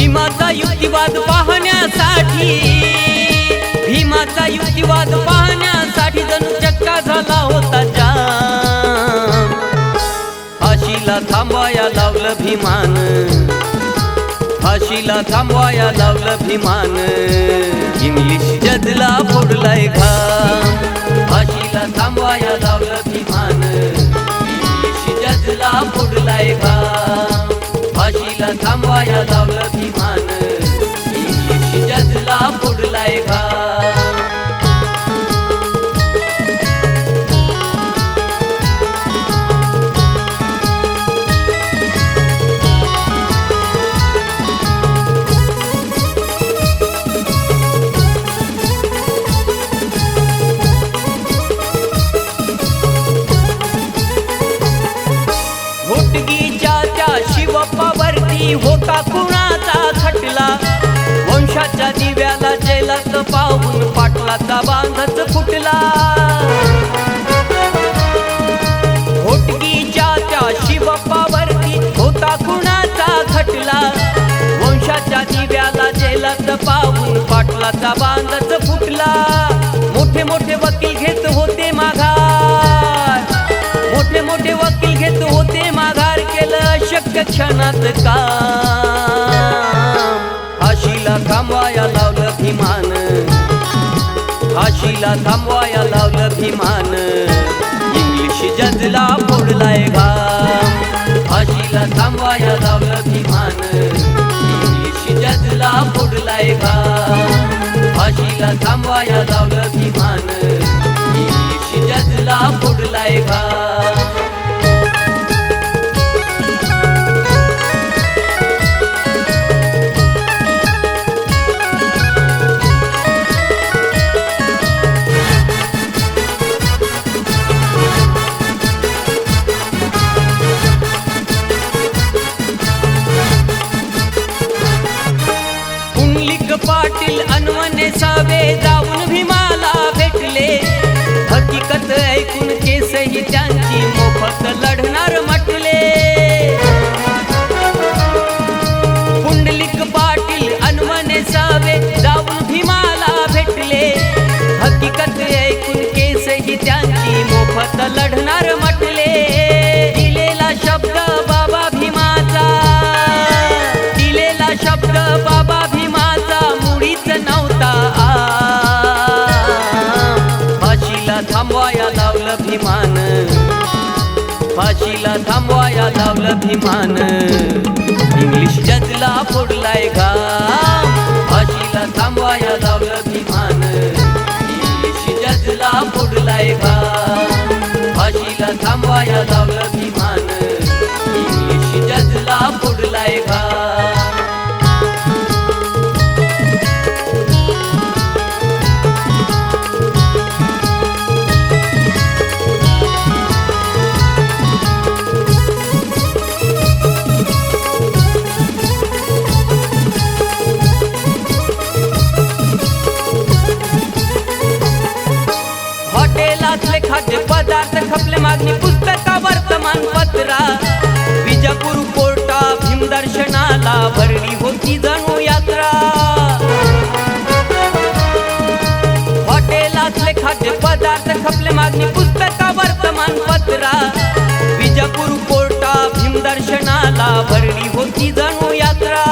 भीमाचा युक्तिवाद पाहण्यासाठी, भीमाचा युक्तिवाद पाहण्यासाठी जणू चक्का झाला होता जाम। फाशीला थांबवाया लावलं भीमान, फाशीला थांबवाया लावलं भीमान, इंग्लिश जजला फोडलाय घाम। फाशीला थांबवाया लावलं भीमान, इंग्लिश जजला फोडलाय घाम। फाशीला थांबवाया लावलं भीमान, इंग्लिश जजला फोडलाय घाम। शिवप्पावरती होता कुणाचा खटला, वंशाच्या दिव्याला जेलात पाहून पाटलाचा बांधच फुटला। होटगीच्या त्या शिवप्पावरती होता कुणाचा खटला, वंशाच्या दिव्याला जेलात पाहून पाटलाचा बांधच फुटला। मोठे मोठे वकील घेत होते माघार, मोठे मोठे वकील घेत होते माघार, केलं अशक्य क्षणात काम। फाशीला थांबवाया लावलं भीमान, फाशीला थांबवाया लावलं भीमान, इंग्लिश जजला फोडलाय घाम। फाशीला थांबवाया लावलं भीमान, इंग्लिश जजला फोडलाय घाम। फाशीला थांबवाया लावलं भीमान, इंग्लिश जजला फोडलाय घाम। पाटील अनवने सावे जाऊन भीमाला भेटले, हकीकत ऐकून केसही त्यांची मोफत लढणार म्हटले। पुंडलिक पाटील अनवने सावे जाऊन भीमाला भेटले, हकीकत ऐकून केसही त्यांची मोफत लढणार म्हटले। दिलेला शब्द बाबा भीमाचा, दिलेला शब्द बाबा भीमाचा मुळीच नव्हता फाशीला थांबवाया लावलं भीमान, फाशीला थांबवाया लावलं भीमान, इंग्लिश जजला फोडलाय घाम। फाशीला थांबवाया लावलं भीमान, इंग्लिश जजला फोडलाय घाम। फाशीला थांबवाया लावलं भीमान, इंग्लिश जजला फोडलाय घाम। हॉटेलातले खाद्य पदार्थ खपले, मागणी पुस्तका वर्तमानपत्रा, विजापूर कोर्टा भीमदर्शनाला भरली होती जणू यात्रा। हॉटेलातले खाद्य पदार्थ खपले, मागणी पुस्तका वर्तमानपत्रा, विजापूर कोर्टा भीमदर्शनाला भरली होती जणू यात्रा।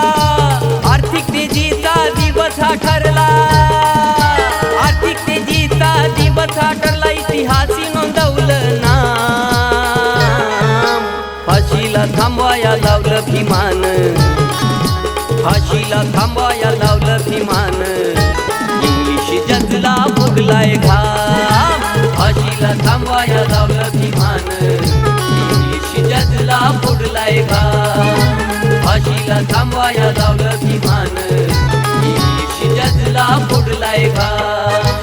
आर्थिक तेजीचा दिवस हा ठरला, आर्थिक तेजीचा दिवस हा ठरला, इतिहासी नोंदवलं नाम। फाशीला थांबवाया लावलं भीमान, फाशीला थांबवाया लावलं भीमान, इंग्लिश जजला फोडलाय घाम। फाशीला थांबवाया लावलं भीमान, इंग्लिश जजला फोडलाय घाम। फाशीला थांबवाया लावलं भीमान, इंग्लिश जजला फोडलाय घाम।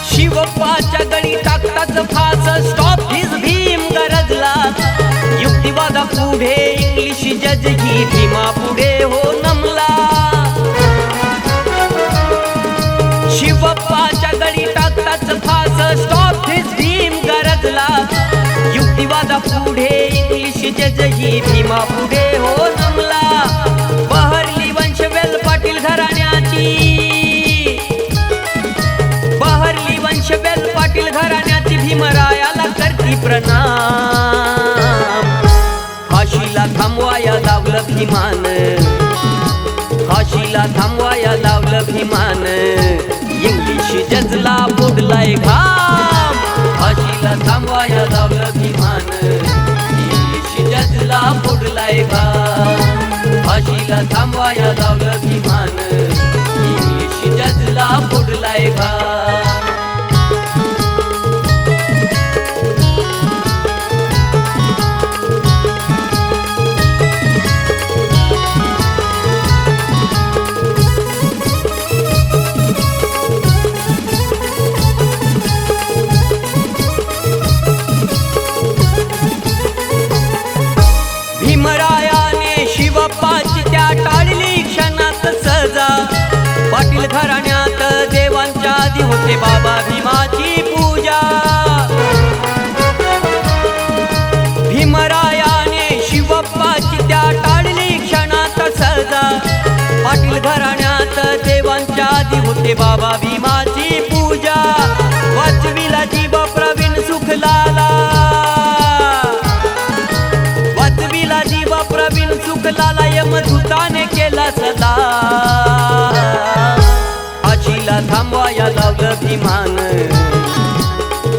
शिवप्पाच्या गळी टाकतात फास, स्टॉप हिज भीम गरज पुढे इंग्लिश जज ही भीमा पुढे हो नमला. शिवप्पाच्या गडी टाकताच फास स्टॉप धिस भीम गरजला. युक्तिवादा पुढे इंग्लिश जज ही भीमा पुढे हो नमला. बहरली वंशवेल पाटील घराण्याची, बहरली वंशवेल पाटील घराण्याची भीमरायाला करती प्रणाम. फाशीला थांबवाया लावलं भीमान, फाशीला थांबवाया लावलं भीमान. इंग्लिश जजला फोडलाय घाम. फाशीला थांबवाया लावलं भीमान, इंग्लिश जजला फोडलाय घाम. फाशीला थांबवाया लावलं भीमान, इंग्लिश जजला फोडलाय घाम. भीमरायाने शिवप्पाची त्या टाळली क्षणात सजा. पाटील घराण्यात देवांच्या आधी होते बाबा भीमाची पूजा. भीमरायाने शिवप्पाची त्या टाळली क्षणात सजा. पाटील घराण्यात देवांच्या आधी होते बाबा भीमाची पूजा. वाचविला जीव प्रवीण सुखलाला, वाचविला जीव प्रवीण सुखलाला यमदूताने केला सदा. फाशीला थांबवाया लावलं भीमान,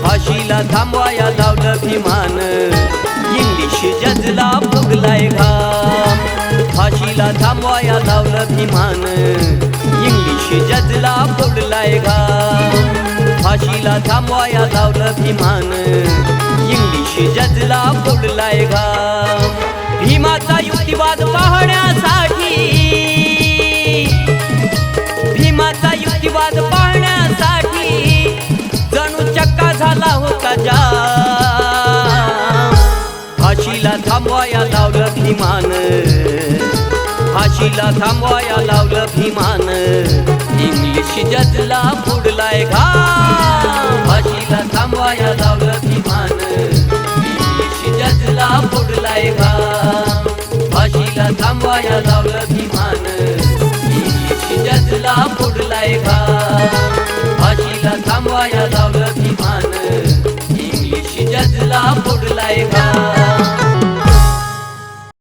फाशीला थांबवाया लावलं भीमान. इंग्लिश जजला फुगलाय घाम. फाशीला थांबवाया लावलं भीमान, इंग्लिश जजला फोडलाय घाम. फाशीला थांबवाया लावलं भीमान, इंग्लिश जजला फोडलाय घाम. भीमाचा युक्तिवाद पाहण्यासाठी, भीमाचा युक्तिवाद पाहण्यासाठी जणू चक्का झाला होता जाम. फाशीला थांबवाया लावलं भीमान, फाशीला थांबवाया लावलं भीमान. इंग्लिश जजला फोडलाय घाम. फाशीला थांबवाया लावलं भीमान, इंग्लिश जजला फोडलाय घाम. फाशीला थांबवाया लावलं भीमान, इंग्लिश जजला फोडलाय घाम. फाशीला थांबवाया लावलं